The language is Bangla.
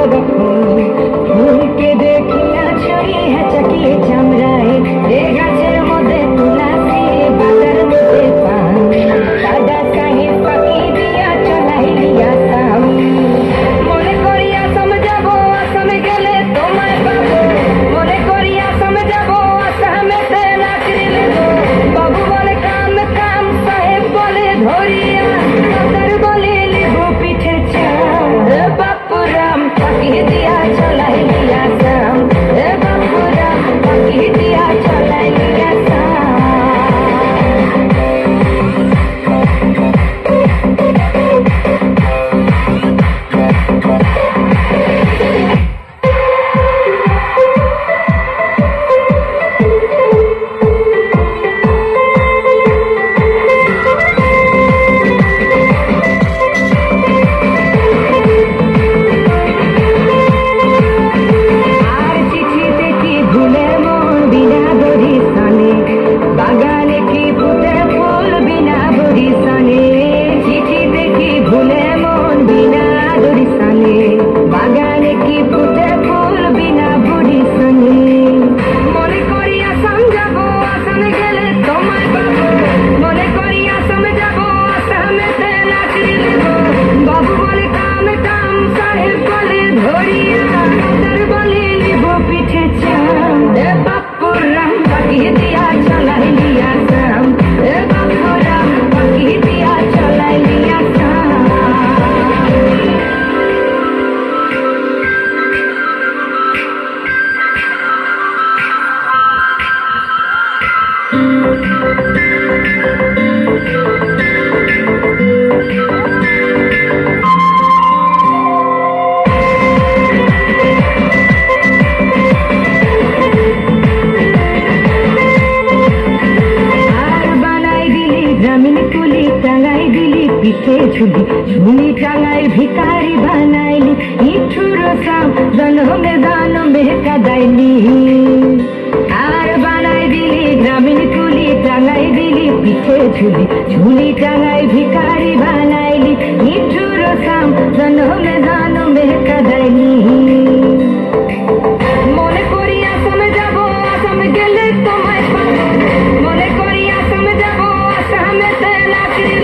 কখন ফুলকে দেখিয়া ছড়ি চাকিয়ে চামড়ায় এ গাছের মধ্যে তুলাসি বাজার মধ্যে পান দাদা সাহেব পাখি দিয়া চলাইলিয়া সাম মনে করি আসাম যাব আসামে গেলে তোমায় পাবো মনে করি আসাম যাব আসামেতে চাকরি নেব বাবু বলে কাম কাম সাহেব বলে ধরিয়া দাদার বলে নেব পিঠে চাম বাপুরাম পাখি দিয়া চলাইলিয়া সাম বাপুরাম পাখি দিয়া চলাইলিয়া সাম আর চিঠিতে কি ভুলে মন বিনা বরিশানে বাগানে কি ফুটে ফুল বিনা বরিশানে চিঠিতে কি ভুলে মন বিনা বরিশানে বাগানে কি ফুটে ফুল বিনা বরিশানে মনে করি আসাম যাব আসামে গেলে তোমায় পাবো মনে করি আসাম যাব আসামেতে চাকরি নেব বাবু বলে কাম কাম সাহেব বলে ধরিয়া দাদার বলে নেব পিঠে চাম বাপুরাম পাখি দিয়া চলাইলিয়া সাম বাপুরাম পাখি দিয়া চলাইলিয়া সাম আর বানাই দিলি গ্রামীণ কুলি টাঙ্গাই দিলি পিঠে ঝুলি ঝুলি টাঙ্গাই ভিকারি বানাইলি ইঠুর সাম জনমে জনমে কাদাইলি আর বানাই দিলি গ্রামীণ কুলি টাঙ্গাই দিলি পিঠে ঝুলি ঝুলি টাঙ্গাই ভিকারি বানাইলি ইঠুর সাম জনমে জনমে কাদাইলি মনে করি আসামে যাব আসামে গেলে তোমায় পাবো মনে করি আসামে যাব আসামেতে চাকরি